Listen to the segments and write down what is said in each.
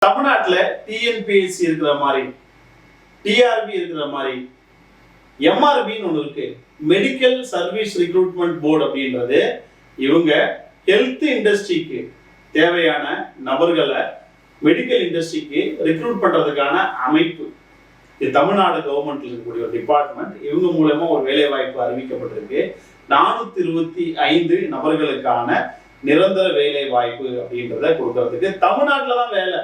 தமிழ்நாட்டுல டிஎன்பிஎஸ்சி இருக்கிற மாதிரி, டிஆர்பி இருக்கிற மாதிரி, எம்ஆர்பின்னு ஒன்று இருக்கு. மெடிக்கல் சர்வீஸ் ரிக்ரூட்மெண்ட் போர்டு அப்படின்றது இவங்க ஹெல்த் இண்டஸ்ட்ரிக்கு தேவையான நபர்களை மெடிக்கல் இண்டஸ்ட்ரிக்கு ரிக்ரூட் பண்றதுக்கான அமைப்பு. இது தமிழ்நாடு கவர்மெண்ட்ல இருக்கக்கூடிய ஒரு டிபார்ட்மெண்ட். இவங்க மூலமா ஒரு வேலை வாய்ப்பு அறிவிக்கப்பட்டிருக்கு. 425 நபர்களுக்கான நிரந்தர வேலை வாய்ப்பு அப்படின்றத கொடுக்கறதுக்கு தமிழ்நாட்டில் தான் வேலை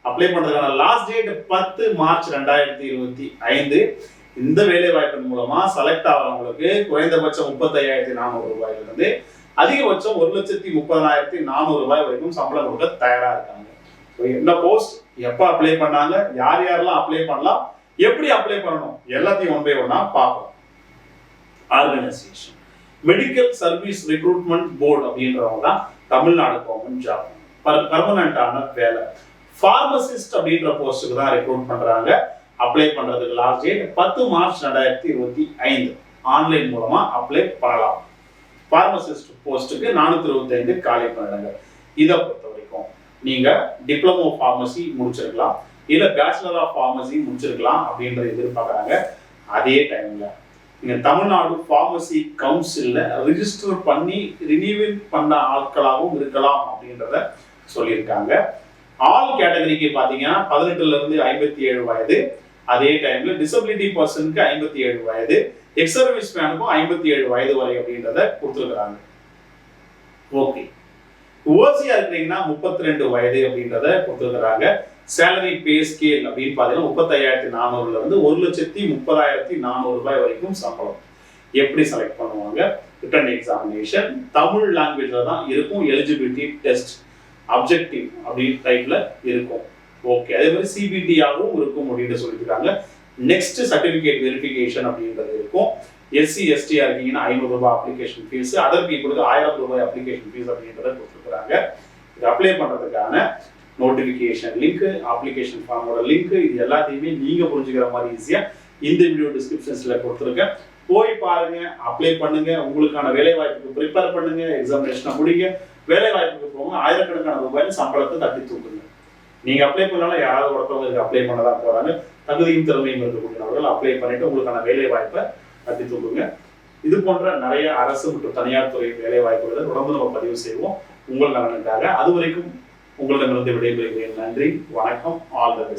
அப்ளை பண்றதுக்கான லாஸ்ட் டேட் 10 மார்ச் 2025. இந்த வேலை வாய்ப்பின் மூலமா செலக்ட் ஆகிறவங்களுக்கு குறைந்தபட்சம் 35,400 ரூபாயிலிருந்து அதிகபட்சம் 1,30,400 ரூபாய் வரைக்கும் சம்பளம் கொடுக்க தயாரா இருக்காங்க. என்ன போஸ்ட், எப்ப அப்ளை பண்ணாங்க, யார் யாரெல்லாம் அப்ளை பண்ணலாம், எப்படி அப்ளை பண்ணணும், எல்லாத்தையும் ஒன் பை ஒன்னா பார்ப்போம். Organisation medical service recruitment board அப்படின்றவங்க தான் தமிழ்நாடு கவர்மெண்ட் ஜாப், பர்மனண்டான வேலை. பார்மசிஸ்ட் அப்படின்ற போஸ்ட்டுக்கு தான் ரெக்ரூட் பண்றாங்க. அப்ளை பண்றதுக்கு லாஸ்ட் டேட் 10 மார்ச் 2025. ஆன்லைன் மூலமா அப்ளை பண்ணலாம். பார்மசிஸ்ட் போஸ்ட்டுக்கு 425 காலி பண்ணிடுங்க. இதை பொறுத்த வரைக்கும் நீங்க டிப்ளமோ பார்மசி முடிச்சிருக்கலாம், இல்ல பேச்சுலர் ஆஃப் பார்மசி முடிச்சிருக்கலாம் அப்படின்றத எதிர்பார்க்கறாங்க. அதே டைம்ல நீங்க தமிழ்நாடு பார்மசி கவுன்சில்ல ரிஜிஸ்டர் பண்ணி ரினியூவல் பண்ண ஆட்களாகவும் இருக்கலாம் அப்படின்றத சொல்லியிருக்காங்க. ஆல் கேட்டகரிக்கு பாத்தீங்கன்னா 18ல இருந்து 57 வயது, அதே டைம்ல டிசபிலிட்டி பர்சனுக்கு 57 வயது, எக்ஸ் சர்வீஸ் மேனுக்கும் 57 வயது வரை அப்படின்றத கொடுத்துருக்காங்க. ஓகே, ஓசியா இருக்கிறீங்கன்னா 32 வயது அப்படின்றத கொடுத்துருக்காங்க. சேலரி பே ஸ்கேல் அப்படின்னு பாத்தீங்கன்னா 35,400ல இருந்து 1,30,400 ரூபாய் வரைக்கும் சம்பளம். எப்படி செலக்ட் பண்ணுவாங்க? ரிட்டன் எக்ஸாமினேஷன் தமிழ் லாங்குவேஜ்ல தான் இருக்கும். எலிஜிபிலிட்டி டெஸ்ட் அப்ஜெக்டிவ் அப்படின்னு டைப்ல இருக்கும். ஓகே, அதே மாதிரி சிபிடியாகவும் இருக்கும் அப்படின்னு சொல்லியிருக்காங்க. நெக்ஸ்ட் சர்டிபிகேட் வெரிஃபிகேஷன் அப்படின்றது இருக்கும். எஸ்சி எஸ்டியா இருக்கீங்கன்னா 500 ரூபாய் அப்ளிகேஷன் ஃபீஸ், அதர் பீப்புளுக்கு 1000 ரூபாய் அப்ளிகேஷன் ஃபீஸ் அப்படின்றத கொடுத்துருக்காங்க. இது அப்ளை பண்றதுக்கான நோட்டிபிகேஷன் லிங்க், அப்ளிகேஷன் ஃபார்மோட லிங்க், இது எல்லாத்தையுமே நீங்க புரிஞ்சுக்கிற மாதிரி ஈஸியா இந்த வீடியோ டிஸ்கிரிப்ஷன்ஸ்ல கொடுத்துருக்கேன். போய் பாருங்க, அப்ளை பண்ணுங்க, உங்களுக்கான வேலை வாய்ப்புக்கு ப்ரிப்பேர் பண்ணுங்க, எக்ஸாமினேஷனை முடிங்க, வேலை வாய்ப்புக்கு போங்க, ஆயிரக்கணக்கான ரூபாய் சம்பளத்தை தட்டி தூக்குங்க. நீங்க அப்ளை பண்ணாலும் யாராவது ஒருத்தவங்க அப்ளை பண்ணதான் போறாங்க. தகுதியும் திறமையும் இருக்கக்கூடியவர்கள் அப்ளை பண்ணிட்டு உங்களுக்கான வேலை வாய்ப்பை தட்டி தூக்குங்க. இது போன்ற நிறைய அரசு மற்றும் தனியார் துறை வேலை வாய்ப்புகளை தொடர்ந்து நம்ம பதிவு செய்வோம் உங்கள் நலனுக்காக. அது வரைக்கும் உங்களிடமிருந்து விடைபெறுகிறேன். நன்றி, வணக்கம், ஆல் தி பெஸ்ட்.